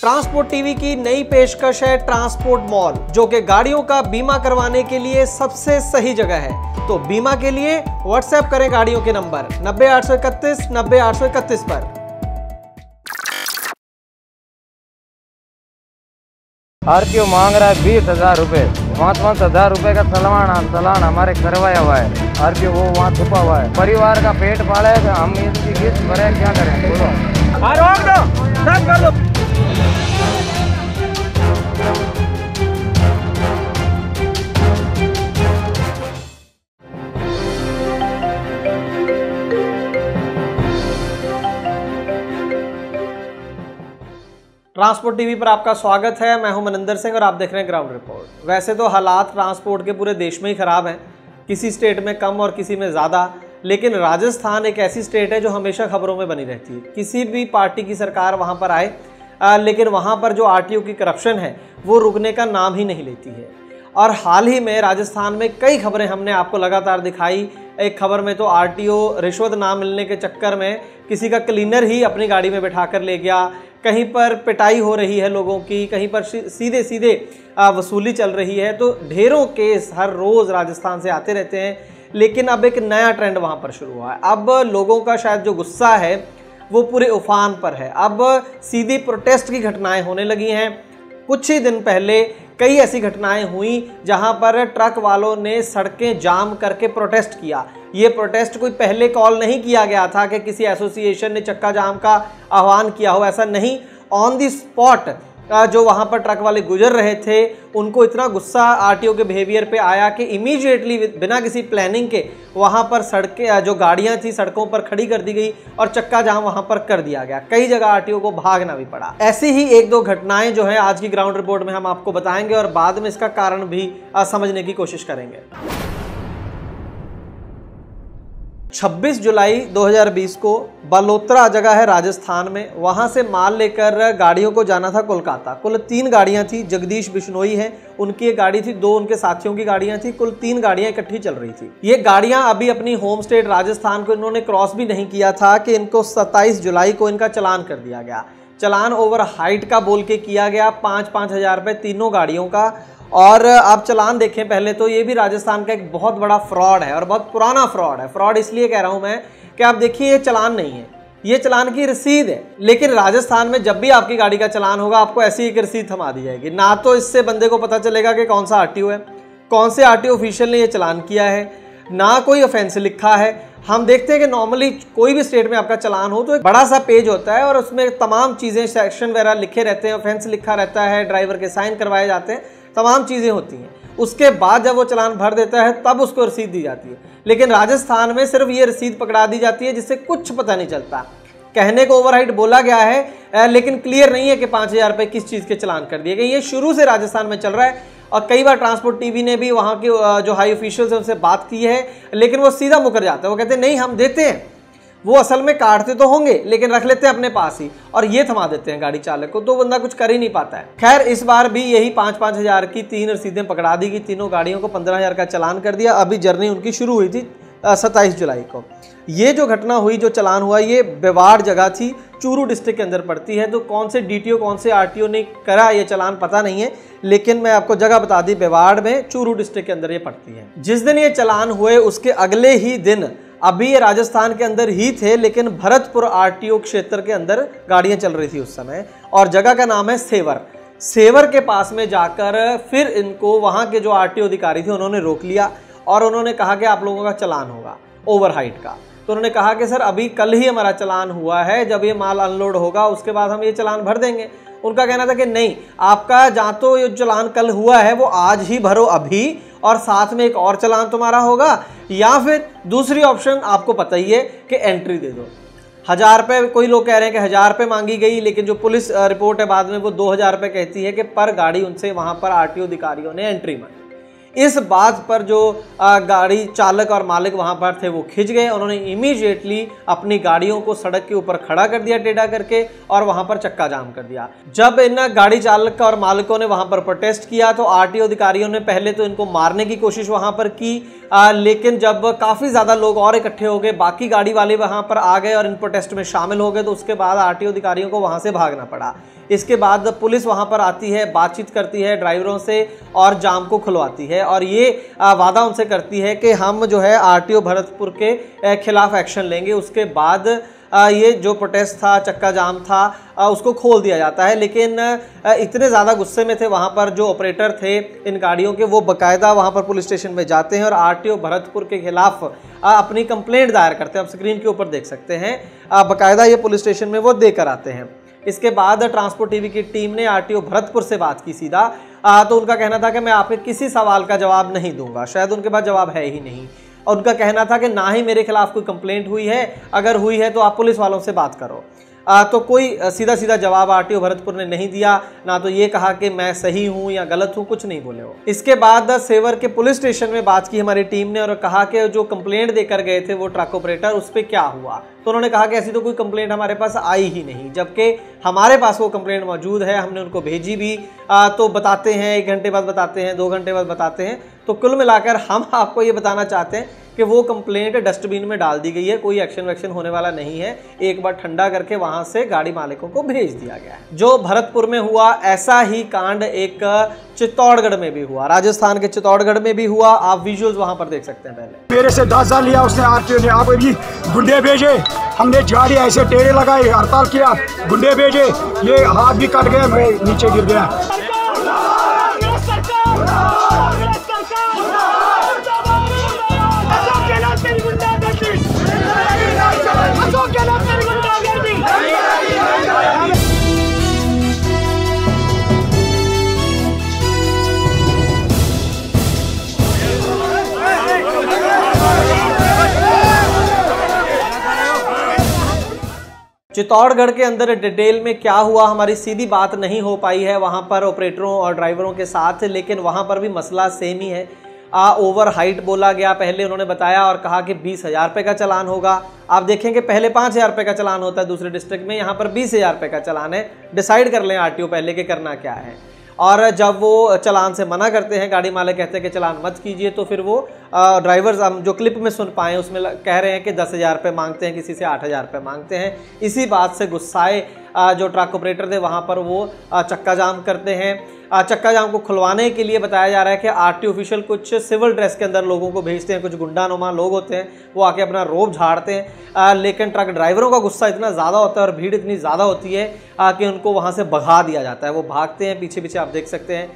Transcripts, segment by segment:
Transport TV की नई पेशकश है ट्रांसपोर्ट मॉल, जो कि गाड़ियों का बीमा करवाने के लिए सबसे सही जगह है। तो बीमा के लिए व्हाट्सएप करें गाड़ियों के नंबर 90 831 90 831 पर। आरटीओ मांग रहा है 20,000 रुपए। 5,000 रुपए का चालान हमारे करवाया हुआ है। आरटीओ वो वहाँ छुपा हुआ है। परिवार का पेट पाले, हम इसकी किस्त भरे, क्या करें बोलो। रोक दो, सब कर दो। ट्रांसपोर्ट टीवी पर आपका स्वागत है। मैं हूं मनिंदर सिंह और आप देख रहे हैं ग्राउंड रिपोर्ट। वैसे तो हालात ट्रांसपोर्ट के पूरे देश में ही खराब हैं, किसी स्टेट में कम और किसी में ज़्यादा, लेकिन राजस्थान एक ऐसी स्टेट है जो हमेशा खबरों में बनी रहती है। किसी भी पार्टी की सरकार वहां पर आए, लेकिन वहां पर जो आरटीओ की करप्शन है वो रुकने का नाम ही नहीं लेती है। और हाल ही में राजस्थान में कई खबरें हमने आपको लगातार दिखाई। एक खबर में तो आरटीओ रिश्वत ना मिलने के चक्कर में किसी का क्लीनर ही अपनी गाड़ी में बैठा कर ले गया, कहीं पर पिटाई हो रही है लोगों की, कहीं पर सीधे सीधे वसूली चल रही है। तो ढेरों केस हर रोज़ राजस्थान से आते रहते हैं, लेकिन अब एक नया ट्रेंड वहाँ पर शुरू हुआ है। अब लोगों का शायद जो गुस्सा है वो पूरे उफान पर है। अब सीधी प्रोटेस्ट की घटनाएं होने लगी हैं। कुछ ही दिन पहले कई ऐसी घटनाएं हुई जहां पर ट्रक वालों ने सड़कें जाम करके प्रोटेस्ट किया। ये प्रोटेस्ट कोई पहले कॉल नहीं किया गया था कि किसी एसोसिएशन ने चक्का जाम का आह्वान किया हो, ऐसा नहीं। ऑन दी स्पॉट जो वहां पर ट्रक वाले गुजर रहे थे, उनको इतना गुस्सा आरटीओ के बिहेवियर पे आया कि इमीडिएटली बिना किसी प्लानिंग के वहां पर सड़कें, जो गाड़ियां थी सड़कों पर खड़ी कर दी गई और चक्का जाम वहां पर कर दिया गया। कई जगह आरटीओ को भागना भी पड़ा। ऐसी ही एक दो घटनाएं जो है आज की ग्राउंड रिपोर्ट में हम आपको बताएंगे और बाद में इसका कारण भी समझने की कोशिश करेंगे। 26 जुलाई 2020 को बलोत्रा जगह है राजस्थान में, वहां से माल लेकर गाड़ियों को जाना था कोलकाता। कुल 3 गाड़ियां थी। जगदीश बिश्नोई हैं, उनकी एक गाड़ी थी, 2 उनके साथियों की गाड़ियां थी। कुल 3 गाड़ियां इकट्ठी चल रही थी। ये गाड़ियां अभी अपनी होम स्टेट राजस्थान को इन्होंने क्रॉस भी नहीं किया था कि इनको 27 जुलाई को इनका चालान कर दिया गया। चालान ओवर हाइट का बोल के किया गया, 5-5 हज़ार रुपये तीनों गाड़ियों का। और आप चालान देखें पहले तो ये भी राजस्थान का एक बहुत बड़ा फ्रॉड है और बहुत पुराना फ्रॉड है। फ्रॉड इसलिए कह रहा हूं मैं कि आप देखिए, ये चालान नहीं है, ये चालान की रसीद है। लेकिन राजस्थान में जब भी आपकी गाड़ी का चालान होगा, आपको ऐसी एक रसीद थमा दी जाएगी। ना तो इससे बंदे को पता चलेगा कि कौन सा आरटीओ है, कौन से आरटीओ ऑफिशियल ने ये चालान किया है, ना कोई ऑफेंस लिखा है। हम देखते हैं कि नॉर्मली कोई भी स्टेट में आपका चालान हो तो एक बड़ा सा पेज होता है और उसमें तमाम चीज़ें, सेक्शन वगैरह लिखे रहते हैं, ऑफेंस लिखा रहता है, ड्राइवर के साइन करवाए जाते हैं, तमाम चीज़ें होती हैं। उसके बाद जब वो चालान भर देता है तब उसको रसीद दी जाती है। लेकिन राजस्थान में सिर्फ ये रसीद पकड़ा दी जाती है जिससे कुछ पता नहीं चलता। कहने को ओवरहाइट बोला गया है, लेकिन क्लियर नहीं है कि 5,000 रुपये किस चीज़ के चालान कर दिए गए। ये शुरू से राजस्थान में चल रहा है और कई बार ट्रांसपोर्ट टीवी ने भी वहाँ के जो हाई ऑफिशियल्स हैं उनसे बात की है, लेकिन वो सीधा मुकर जाते हैं। वो कहते हैं नहीं, हम देते हैं। वो असल में काटते तो होंगे लेकिन रख लेते हैं अपने पास ही और ये थमा देते हैं गाड़ी चालक को, तो बंदा कुछ कर ही नहीं पाता है। खैर, इस बार भी यही 5-5 हज़ार की 3 रसीदें पकड़ा दी गई। तीनों गाड़ियों को 15,000 का चालान कर दिया। अभी जर्नी उनकी शुरू हुई थी 27 जुलाई को। ये जो घटना हुई, जो चालान हुआ, ये बेवाड़ जगह थी, चूरू डिस्ट्रिक्ट के अंदर पड़ती है। तो कौन से डीटीओ कौन से आरटीओ ने करा ये चालान पता नहीं है, लेकिन मैं आपको जगह बता दी, बेवाड़ में चूरू डिस्ट्रिक्ट के अंदर ये पड़ती है। जिस दिन ये चालान हुए उसके अगले ही दिन, अभी ये राजस्थान के अंदर ही थे लेकिन भरतपुर आरटीओ क्षेत्र के अंदर गाड़ियां चल रही थी उस समय, और जगह का नाम है सेवर। सेवर के पास में जाकर फिर इनको वहां के जो आरटीओ अधिकारी थे उन्होंने रोक लिया और उन्होंने कहा कि आप लोगों का चालान होगा ओवर हाइट का। तो उन्होंने कहा कि सर अभी कल ही हमारा चालान हुआ है, जब ये माल अनलोड होगा उसके बाद हम ये चालान भर देंगे। उनका कहना था कि नहीं, आपका जहाँ तो ये चालान कल हुआ है वो आज ही भरो अभी, और साथ में एक और चालान तुम्हारा होगा, या फिर दूसरी ऑप्शन आपको पता ही है कि एंट्री दे दो। 1,000 रुपये, कोई लोग कह रहे हैं कि 1,000 रुपये मांगी गई, लेकिन जो पुलिस रिपोर्ट है बाद में वो 2,000 रुपये कहती है कि पर गाड़ी उनसे वहाँ पर आरटीओ अधिकारियों ने एंट्री मांगी। इस बात पर जो गाड़ी चालक और मालिक वहां पर थे वो खिंच गए। उन्होंने इमीडिएटली अपनी गाड़ियों को सड़क के ऊपर खड़ा कर दिया टेढ़ा करके और वहां पर चक्का जाम कर दिया। जब इन गाड़ी चालक और मालिकों ने वहां पर प्रोटेस्ट किया तो आरटीओ अधिकारियों ने पहले तो इनको मारने की कोशिश वहां पर की, लेकिन जब काफ़ी ज़्यादा लोग और इकट्ठे हो गए, बाकी गाड़ी वाले वहां पर आ गए और इन प्रोटेस्ट में शामिल हो गए, तो उसके बाद आरटीओ अधिकारियों को वहां से भागना पड़ा। इसके बाद पुलिस वहां पर आती है, बातचीत करती है ड्राइवरों से और जाम को खुलवाती है और ये वादा उनसे करती है कि हम जो है आरटीओ भरतपुर के खिलाफ एक्शन लेंगे। उसके बाद ये जो प्रोटेस्ट था, चक्का जाम था, उसको खोल दिया जाता है। लेकिन इतने ज़्यादा गुस्से में थे वहाँ पर जो ऑपरेटर थे इन गाड़ियों के, वो बाकायदा वहाँ पर पुलिस स्टेशन में जाते हैं और आरटीओ भरतपुर के खिलाफ अपनी कंप्लेंट दायर करते हैं। आप स्क्रीन के ऊपर देख सकते हैं, बाकायदा ये पुलिस स्टेशन में वो देकर आते हैं। इसके बाद ट्रांसपोर्ट टीवी की टीम ने आरटीओ भरतपुर से बात की सीधा, तो उनका कहना था कि मैं आपके किसी सवाल का जवाब नहीं दूंगा। शायद उनके पास जवाब है ही नहीं और उनका कहना था कि ना ही मेरे खिलाफ कोई कंप्लेंट हुई है, अगर हुई है तो आप पुलिस वालों से बात करो। तो कोई सीधा सीधा जवाब आरटीओ भरतपुर ने नहीं दिया, ना तो ये कहा कि मैं सही हूं या गलत हूं, कुछ नहीं बोले वो। इसके बाद सेवर के पुलिस स्टेशन में बात की हमारी टीम ने और कहा कि जो कंप्लेंट देकर गए थे वो ट्रक ऑपरेटर, उस पर क्या हुआ। तो उन्होंने कहा कि ऐसी तो कोई कंप्लेंट हमारे पास आई ही नहीं, जबकि हमारे पास वो कंप्लेंट मौजूद है, हमने उनको भेजी भी। तो बताते हैं 1 घंटे बाद बताते हैं, 2 घंटे बाद बताते हैं। तो कुल मिलाकर हम आपको ये बताना चाहते हैं कि वो कंप्लेंट डस्टबिन में डाल दी गई है, कोई एक्शन वैक्शन होने वाला नहीं है। एक बार ठंडा करके वहां से गाड़ी मालिकों को भेज दिया गया है। जो भरतपुर में हुआ, ऐसा ही कांड एक चित्तौड़गढ़ में भी हुआ, राजस्थान के चित्तौड़गढ़ में भी हुआ। आप विजुअल्स वहां पर देख सकते हैं। पहले मेरे से 10,000 लिया उसने आरटीओ ने, आप अभी गुंडे भेजे, हमने गाड़ी ऐसे टेढ़े लगाए, हड़ताल किया, गुंडे भेजे, ये हाथ भी कट गया, मैं नीचे गिर गया। चित्तौड़गढ़ के अंदर डिटेल में क्या हुआ, हमारी सीधी बात नहीं हो पाई है वहां पर ऑपरेटरों और ड्राइवरों के साथ, लेकिन वहां पर भी मसला सेम ही है। ओवर हाइट बोला गया, पहले उन्होंने बताया और कहा कि 20,000 रुपये का चालान होगा। आप देखेंगे पहले 5,000 रुपये का चालान होता है दूसरे डिस्ट्रिक्ट में, यहाँ पर 20,000 रुपये का चालान है। डिसाइड कर लें आरटीओ पहले कि करना क्या है। और जब वो चालान से मना करते हैं, गाड़ी मालिक कहते हैं कि चालान मत कीजिए, तो फिर वो ड्राइवर्स, हम जो क्लिप में सुन पाए उसमें कह रहे हैं कि 10,000 रुपये मांगते हैं, किसी से 8,000 रुपये मांगते हैं। इसी बात से गुस्साए जो ट्रक ऑपरेटर थे वहाँ पर वो चक्का जाम करते हैं। चक्का जाम को खुलवाने के लिए बताया जा रहा है कि आरटीओ ऑफिशियल कुछ सिविल ड्रेस के अंदर लोगों को भेजते हैं, कुछ गुंडानुमा लोग होते हैं, वो आके अपना रोब झाड़ते हैं। लेकिन ट्रक ड्राइवरों का गुस्सा इतना ज़्यादा होता है और भीड़ इतनी ज़्यादा होती है कि उनको वहाँ से भगा दिया जाता है। वो भागते हैं, पीछे पीछे आप देख सकते हैं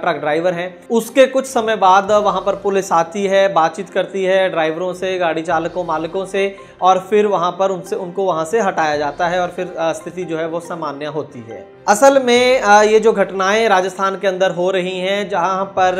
ट्रक ड्राइवर हैं। उसके कुछ समय बाद वहाँ पर पुलिस आती है, बातचीत करती है ड्राइवरों से, गाड़ी चालकों मालिकों से, और फिर वहाँ पर उनको वहाँ से हटाया जाता है और फिर स्थिति जो है वो सामान्य होती है। असल में ये जो घटनाएं राजस्थान के अंदर हो रही हैं, जहाँ पर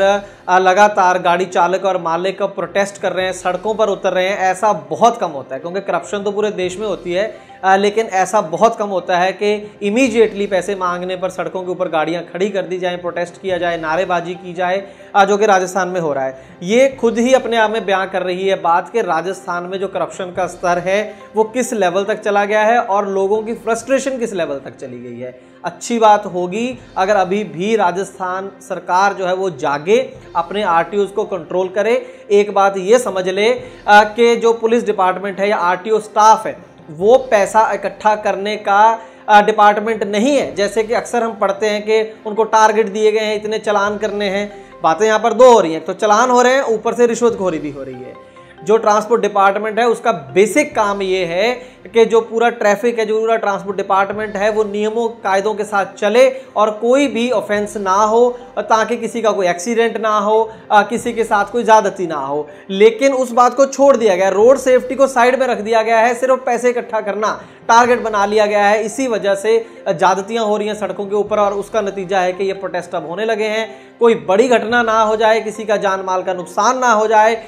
लगातार गाड़ी चालक और मालिक प्रोटेस्ट कर रहे हैं, सड़कों पर उतर रहे हैं, ऐसा बहुत कम होता है, क्योंकि करप्शन तो पूरे देश में होती है, लेकिन ऐसा बहुत कम होता है कि इमीडिएटली पैसे मांगने पर सड़कों के ऊपर गाड़ियां खड़ी कर दी जाएं, प्रोटेस्ट किया जाए, नारेबाजी की जाए, जो कि राजस्थान में हो रहा है। ये खुद ही अपने आप में बयां कर रही है बात कि राजस्थान में जो करप्शन का स्तर है वो किस लेवल तक चला गया है और लोगों की फ्रस्ट्रेशन किस लेवल तक चली गई है। अच्छी बात होगी अगर अभी भी राजस्थान सरकार जो है वो जागे, अपने आरटीओ को कंट्रोल करे। एक बात ये समझ ले कि जो पुलिस डिपार्टमेंट है या आरटीओ स्टाफ है वो पैसा इकट्ठा करने का डिपार्टमेंट नहीं है। जैसे कि अक्सर हम पढ़ते हैं कि उनको टारगेट दिए गए हैं, इतने चालान करने हैं। बातें यहाँ पर दो हो रही हैं, तो चालान हो रहे हैं, ऊपर से रिश्वतखोरी भी हो रही है। जो ट्रांसपोर्ट डिपार्टमेंट है उसका बेसिक काम ये है कि जो पूरा ट्रैफिक है, जो पूरा ट्रांसपोर्ट डिपार्टमेंट है वो नियमों कायदों के साथ चले और कोई भी ऑफेंस ना हो, ताकि किसी का कोई एक्सीडेंट ना हो, किसी के साथ कोई ज्यादती ना हो। लेकिन उस बात को छोड़ दिया गया, रोड सेफ्टी को साइड में रख दिया गया है, सिर्फ पैसे इकट्ठा करना टारगेट बना लिया गया है। इसी वजह से ज्यादतियां हो रही हैं सड़कों के ऊपर और उसका नतीजा है कि ये प्रोटेस्ट अब होने लगे हैं। कोई बड़ी घटना ना हो जाए, किसी का जान माल का नुकसान ना हो जाए,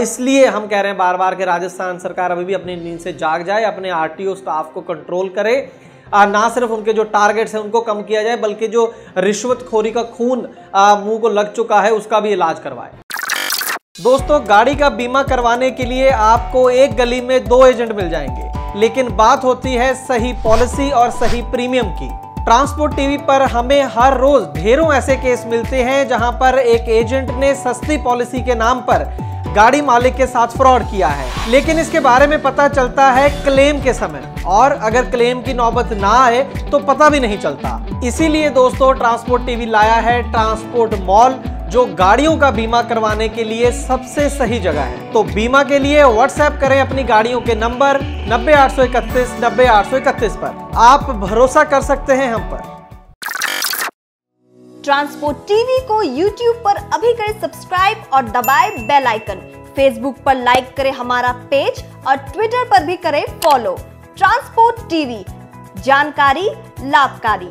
इसलिए हम कह रहे हैं बार बार कि राजस्थान सरकार अभी भी अपनी नींद से जाग जाए, अपने आरटीओ स्टाफ को कंट्रोल करे, ना सिर्फ उनके जो टारगेट्स हैं उनको कम किया जाए, बल्कि जो रिश्वतखोरी का खून मुंह को लग चुका है उसका भी इलाज करवाए। दोस्तों, गाड़ी का बीमा करवाने के लिए आपको एक गली में 2 एजेंट मिल जाएंगे, लेकिन बात होती है सही पॉलिसी और सही प्रीमियम की। ट्रांसपोर्ट टीवी पर हमें हर रोज ढेरों ऐसे केस मिलते हैं जहां पर एक एजेंट ने सस्ती पॉलिसी के नाम पर गाड़ी मालिक के साथ फ्रॉड किया है, लेकिन इसके बारे में पता चलता है क्लेम के समय, और अगर क्लेम की नौबत ना आए तो पता भी नहीं चलता। इसीलिए दोस्तों ट्रांसपोर्ट टीवी लाया है ट्रांसपोर्ट मॉल, जो गाड़ियों का बीमा करवाने के लिए सबसे सही जगह है। तो बीमा के लिए व्हाट्सएप करें अपनी गाड़ियों के नंबर 90 831 90 831 पर। आप भरोसा कर सकते हैं हम पर। ट्रांसपोर्ट टीवी को YouTube पर अभी करें सब्सक्राइब और दबाएं बेल आइकन। फेसबुक पर लाइक करें हमारा पेज और ट्विटर पर भी करें फॉलो। ट्रांसपोर्ट टीवी, जानकारी लाभकारी।